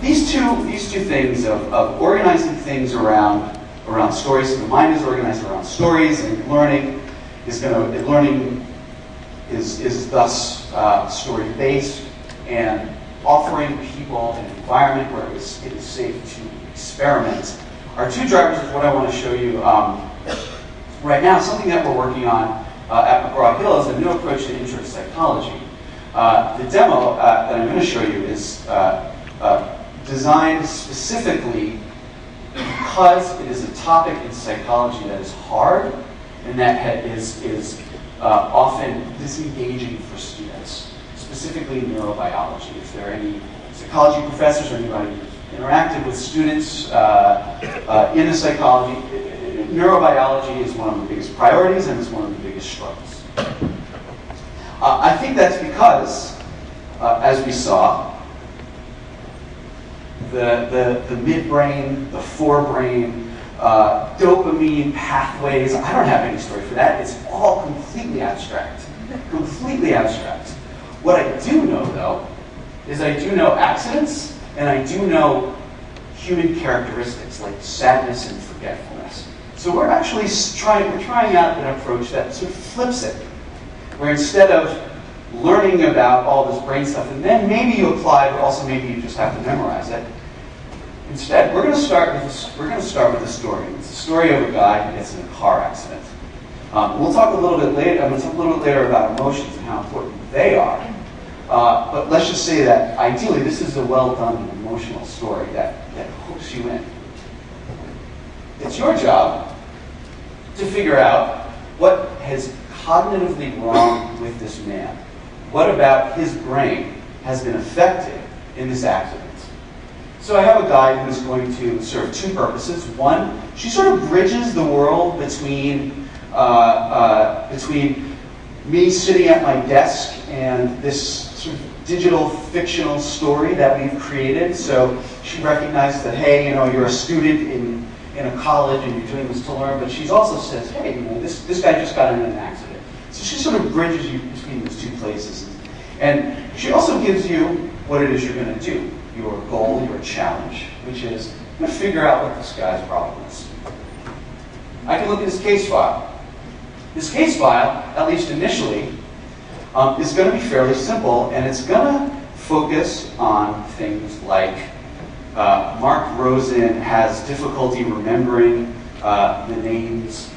These two things of organizing things around stories. So the mind is organized around stories, and learning is thus story-based, and offering people an environment where it is safe to experiment are two drivers of what I want to show you right now. Something that we're working on at McGraw-Hill is a new approach to interest psychology. The demo that I'm going to show you is designed specifically because it is a topic in psychology that is hard and that is often disengaging for students, specifically neurobiology. If there are any psychology professors or anybody who's interacted with students in the psychology, neurobiology is one of the biggest priorities and it's one of the biggest struggles. I think that's because, as we saw, the midbrain, the forebrain, dopamine pathways. I don't have any story for that. It's all completely abstract. Completely abstract. What I do know, though, is I do know accidents, and I do know human characteristics like sadness and forgetfulness. So we're actually trying out an approach that sort of flips it, where instead of learning about all this brain stuff, and then maybe you apply, but also maybe you just have to memorize it. Instead, we're going to start with a story. It's the story of a guy who gets in a car accident. We'll talk a little bit later. I'm going to talk a little bit later about emotions and how important they are. But let's just say that ideally, this is a well-done emotional story that hooks you in. It's your job to figure out what is cognitively wrong with this man. What about his brain has been affected in this accident? So I have a guide who's going to serve two purposes. One, she sort of bridges the world between me sitting at my desk and this sort of digital fictional story that we've created. So she recognizes that, hey, you're a student in a college and you're doing this to learn, but she also says, hey, this guy just got in an accident. So she sort of bridges you between those two places. And she also gives you what it is you're going to do, your goal, your challenge, which is to figure out what this guy's problem is. I can look at his case file. This case file, at least initially, is going to be fairly simple, and it's going to focus on things like Mark Rosen has difficulty remembering the names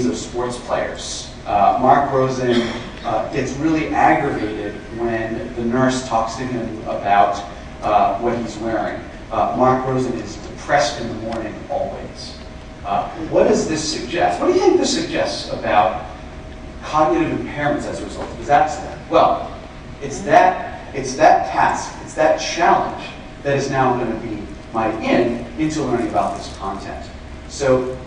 of sports players. Mark Rosen gets really aggravated when the nurse talks to him about what he's wearing. Mark Rosen is depressed in the morning always. What does this suggest? What do you think this suggests about cognitive impairments as a result of his accident? Well, it's that task, it's that challenge that is now going to be my into learning about this content. So,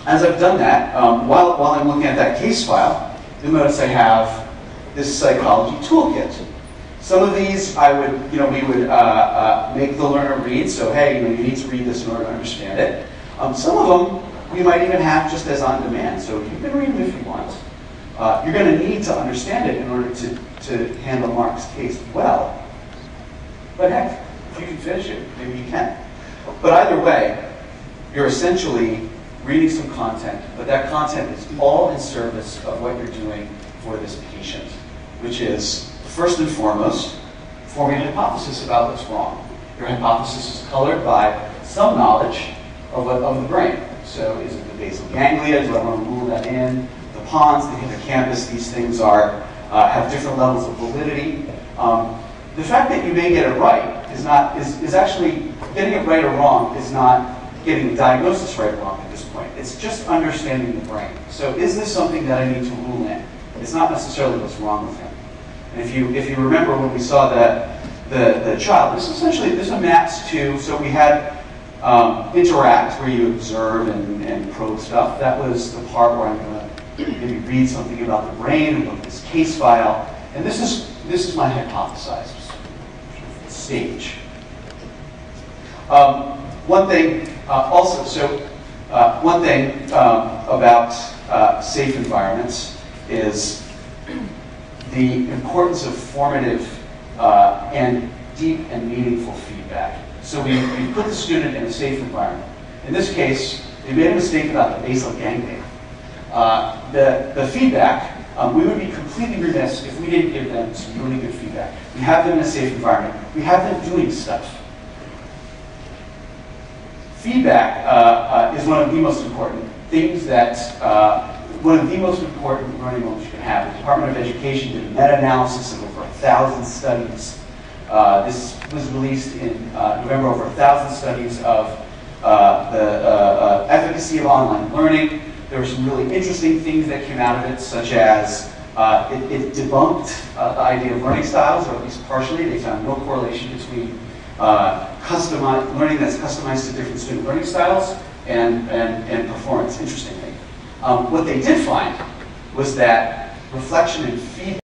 as I've done that, while I'm looking at that case file, you'll notice I have this psychology toolkit. Some of these we would make the learner read. So, hey, you need to read this in order to understand it. Some of them we might even have just as on demand. So you can read them if you want. You're going to need to understand it in order to handle Mark's case well. But heck, if you can finish it, maybe you can. But either way, you're essentially reading some content, but that content is all in service of what you're doing for this patient, which is, first and foremost, forming a hypothesis about what's wrong. Your hypothesis is colored by some knowledge of the brain. So is it the basal ganglia? Do I want to rule that in? The pons, the hippocampus, these things have different levels of validity. The fact that you may get it right is actually, getting it right or wrong is not getting the diagnosis right or wrong at this point. It's just understanding the brain. So is this something that I need to rule in? It's not necessarily what's wrong with him. And if you remember when we saw that the child, this is a MAPS 2, so we had interact, where you observe and probe stuff. That was the part where I'm going to maybe read something about the brain and look at this case file. And this is my hypothesized stage. One thing also, so One thing about safe environments is the importance of formative and deep and meaningful feedback. So we put the student in a safe environment. In this case, they made a mistake about the basal ganglia. The feedback, we would be completely remiss if we didn't give them some really good feedback. We have them in a safe environment. We have them doing stuff. Feedback is one of the most important things that, one of the most important learning moments you can have. The Department of Education did a meta-analysis of over 1,000 studies. This was released in November, over 1,000 studies of the efficacy of online learning. There were some really interesting things that came out of it, such as it debunked the idea of learning styles, or at least partially. They found no correlation between learning that's customized to different student learning styles and performance, interestingly. What they did find was that reflection and feedback